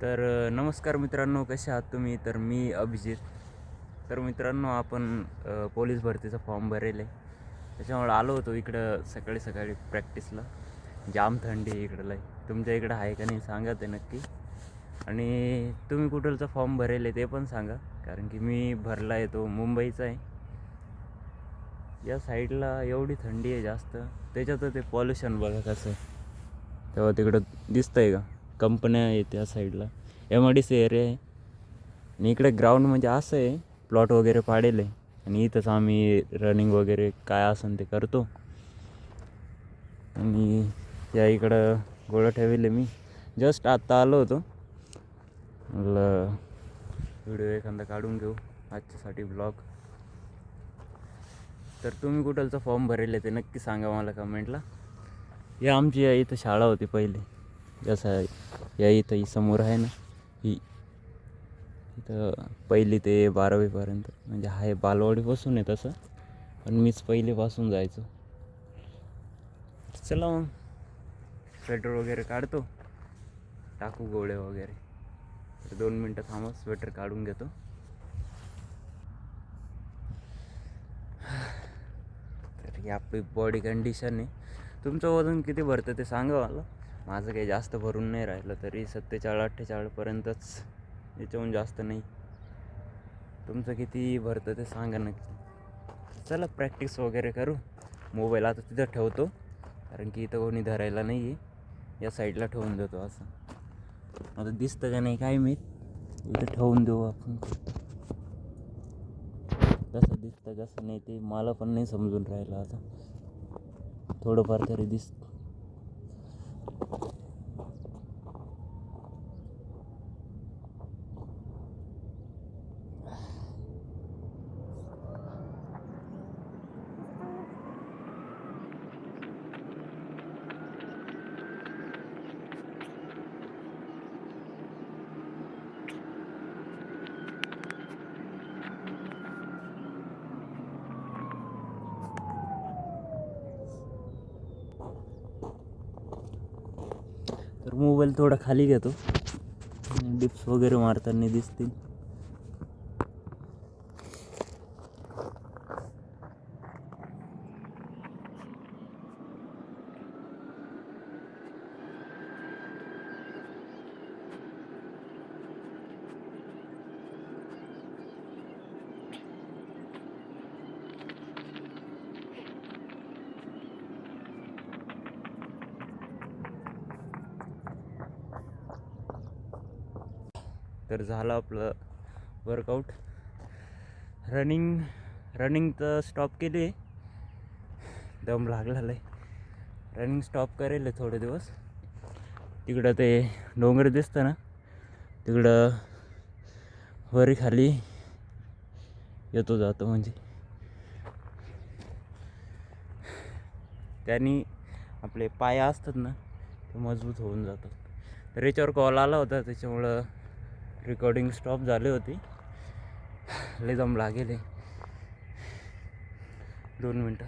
तर नमस्कार मित्रांनो, कसे आहात तुम्ही? तर मी अभिजित. तर मित्रांनो, आपण पोलीस भरतीचा फॉर्म भरेल आहे. त्याच्यामुळे आलो होतो इकडं सकाळी सकाळी प्रॅक्टिसला. जाम थंडी आहे इकडं लय. तुमच्या इकडं आहे का नाही सांगा ते नक्की. आणि तुम्ही कुठलचा फॉर्म भरेल आहे ते पण सांगा, कारण की मी भरला आहे तो मुंबईचा आहे. या साईडला एवढी थंडी आहे जास्त, त्याच्यात ते पॉल्युशन बघा कसं आहे. तेव्हा तिकडं दिसतंय का, कंपन्या आहे त्या साईडला, MIDC एरिया आहे. आणि इकडे ग्राउंड म्हणजे असं आहे, प्लॉट वगैरे पाडेल आहे आणि इथंच आम्ही रनिंग वगैरे काय असेल ते करतो. आणि या इकडं गोळं ठेवले मी. जस्ट आत्ता आलो होतो, म्हटलं व्हिडिओ एखादा काढून घेऊ आजच्यासाठी ब्लॉग. तर तुम्ही कुठलचा फॉर्म भरेल आहे ते नक्की सांगा मला कमेंटला. या आमची या इथं शाळा होती पहिली, जसं या इथं समोर आहे ना, ही इथं 1ली ते 12वीपर्यंत म्हणजे आहे. बालवाडीपासून आहे तसं, पण मीच पहिलीपासून जायचो. चला मग स्वेटर वगैरे काढतो, टाकू गोळे वगैरे. तर 2 मिनटं थांबा, स्वेटर काढून घेतो. तर ही आपली बॉडी कंडिशन आहे. तुमचं वजन किती भरतं ते सांगा मला. माझं काही जास्त भरून नाही राहिलं, तरी 47-48पर्यंतच, याच्याहून जास्त नाही. तुमचं किती भरतं ते सांगा नक्की. चला प्रॅक्टिस वगैरे करू. मोबाईल आता तिथं ठेवतो, कारण की इथं कोणी धरायला नाही आहे. या साईडला ठेवून देतो. असं आता दिसतं का नाही काय माहीत, इथं ठेवून देऊ आपण. कसं दिसतं कसं नाही ते मला पण नाही समजून राहिलं. आता थोडंफार तरी दिसतं. तर मोबाईल थोडा खाली घेतो, डिप्स वगैरे मारताना दिसतील. तर झालं आपलं वर्कआउट. रनिंग तर स्टॉप केली आहे, दम लागलेला आहे. रनिंग स्टॉप करेल थोडे दिवस. तिकडं ते डोंगर दिसतं ना, तिकडं वरी खाली येतो जातो, म्हणजे त्यांनी आपले पाय असतात ना ते मजबूत होऊन जातात. तर याच्यावर कॉल आला होता, त्याच्यामुळं रेकॉर्डिंग स्टॉप झाली होती. लय दम लागेल आहे. 2 मिनटं.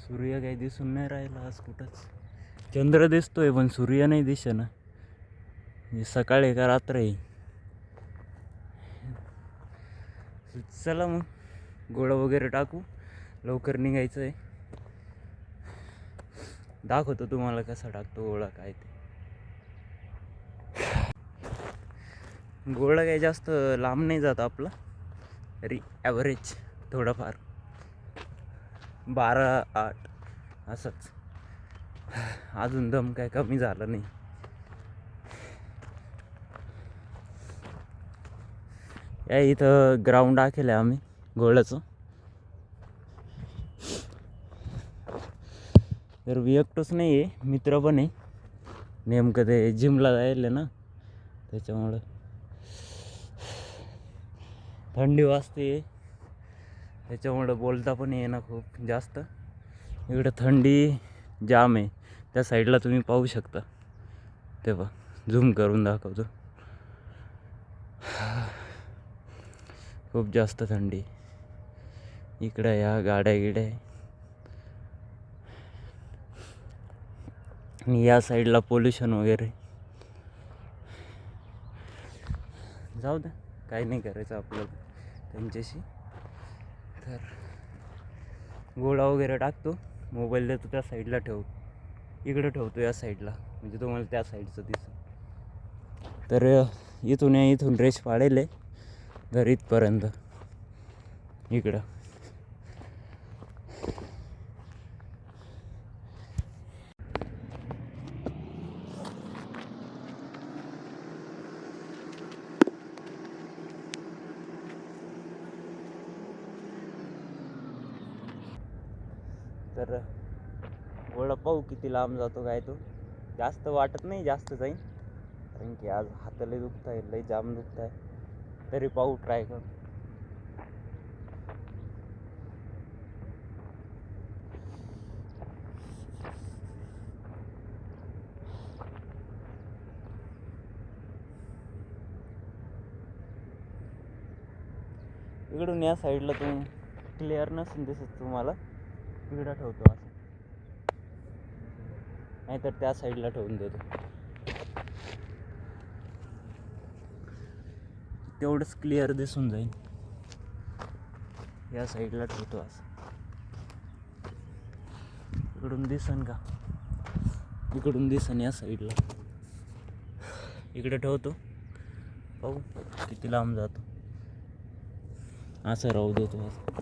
सूर्य काही दिसून नाही राहिला आज कुठंच. चंद्र दिसतोय पण सूर्य नाही दिसेना. म्हणजे सकाळ आहे का रात्र आहे. चला मग गोळा वगैरे टाकू, लवकर निघायचं आहे. दाखवतो तुम्हाला कसा टाकतो गोळा काय ते. गोळा काही जास्त लांब नाही जात आपला, तरी ॲव्हरेज थोडाफार 12-8 असंच. अजून दम काय कमी झाला नाही. या इथं ग्राउंड आखेलं आहे आम्ही गोळ्याचं. तर मी एकटोच नाही आहे, मित्र पण आहे. नेमकं ते जिमला जायला ना, त्याच्यामुळं थंडी वाजते, त्याच्यामुळं बोलता पण येईना खूप जास्त. इकडं थंडी जाम आहे. त्या साईडला तुम्ही पाहू शकता, तेव्हा झूम करून दाखवतो. खूप जास्त थंडी. इकडं या गाड्या गिड्या आहे. आणि या साईडला पोल्युशन वगैरे. जाऊ द्या, काही नाही करायचं आपल्याला त्यांच्याशी. तर गोळा वगैरे टाकतो, मोबाईल देतो त्या साईडला ठेव, इकडं ठेवतो या साईडला, म्हणजे तुम्हाला त्या साईडचं दिसेल. तर इथून रेश पाडेल आहे घर इथपर्यंत इकडं. तर गोळा पाहू किती लांब जातो काय तो. जास्त वाटत नाही जास्त जाईन, कारण की आज हाताला दुखत आहे, लई जाम दुखत आहे. तरी पाहू, ट्राय करू. इकडून या साईडला तुम्ही क्लिअर नसेल दिसत तुम्हाला, इकडं ठेवतो असं, नाहीतर त्या साईडला ठेवून देतो. तेवढंच क्लिअर दिसून जाईल. या साईडला ठेवतो असं, इकडून दिसन का, इकडून दिसन या साईडला. इकडे ठेवतो, पाहू किती लांब जातो. असं राहू देतो असं.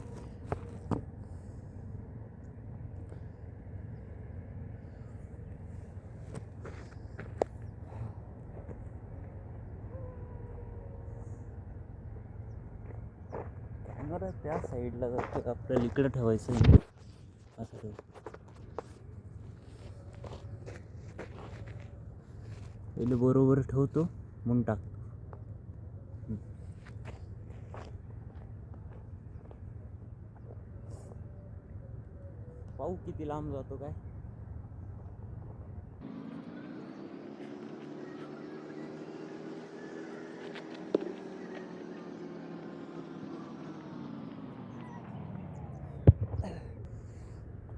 कॅमेरा त्या साईडला जातो, आपल्याला इकडे ठेवायचं नाही. असं ठेव, पहिले बरोबर ठेवतो मग टाकतो. पाहू किती लांब जातो काय.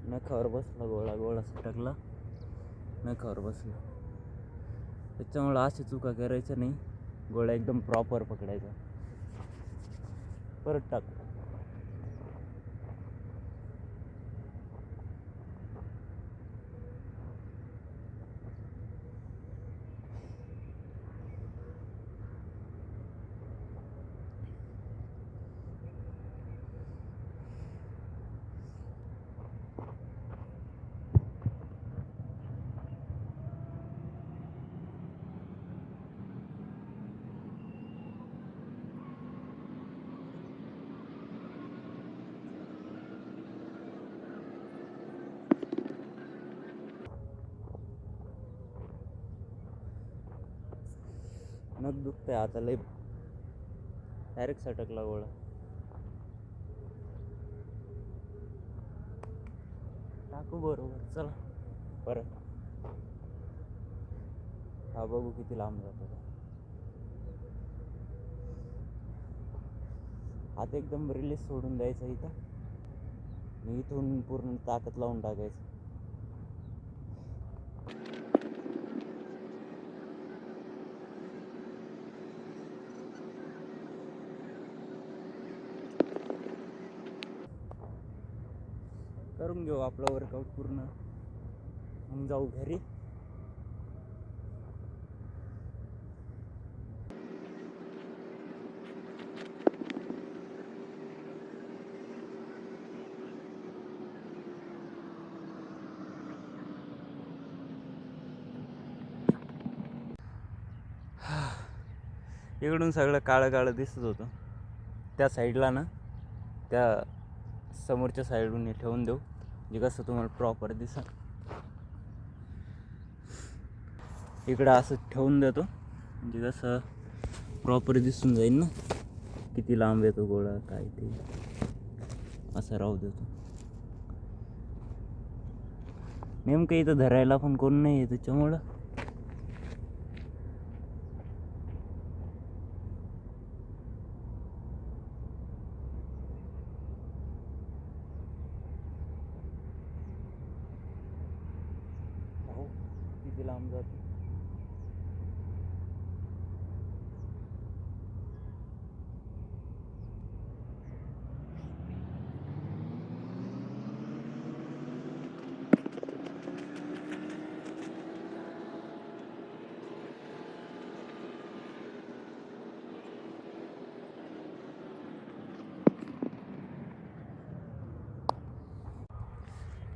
नखावर बसला गोळा सटकला, नखावर बसला. त्याच्यामुळं अशी चुका करायच्या नाही, गोळा एकदम प्रॉपर पकडायचा. परत टाक. नख दुखतंय आता लय, डायरेक्ट सटकला गोळा. टाकू बरोबर, चला परत. हा बघू किती लांब जातो का. हात एकदम रिलीज सोडून द्यायचा इथं, आणि इथून पूर्ण ताकद लावून टाकायचं. करून घेऊ आपलं वर्कआउट पूर्ण, मग जाऊ घरी. इकडून सगळं काळं काळं दिसत होतं, त्या साईडला ना, त्या समोरच्या साईडून ठेवून देऊ, म्हणजे कसं तुम्हाला प्रॉपर दिसा. इकडं असं ठेवून देतो, म्हणजे कसं प्रॉपर दिसून जाईल ना किती लांब येतो गोळा काय ते. असं राहू देतो. नेमकं इथं धरायला पण कोण नाही आहे, त्याच्यामुळं किती लांब जातो.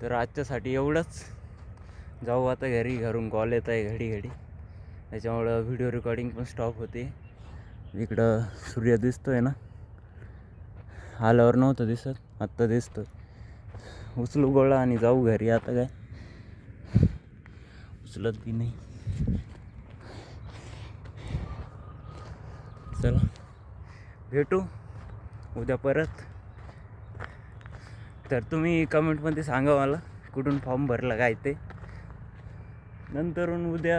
तर आजच्यासाठी एवढंच. जाऊ आता घरी. घरून कॉल येत आहे घडी घडी, त्याच्यामुळं व्हिडिओ रेकॉर्डिंग पण स्टॉप होते. इकडं सूर्य दिसतोय ना, आल्यावर नव्हतं दिसत, आत्ता दिसतं. उचलू गोळा आणि जाऊ घरी. आता काय उचलत बी नाही. चला भेटू उद्या परत. तर तुम्ही कमेंटमध्ये सांगा मला कुठून फॉर्म भरला काय ते. नंतरून उद्या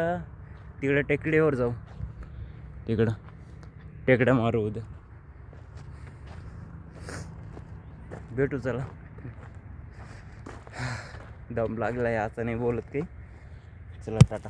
तिकडं टेकडीवर जाऊ, तिकडं टेकड्या मारू उद्या. भेटू. चला, दम लागला आहे, आता नाही बोलत काही. चला टाटा.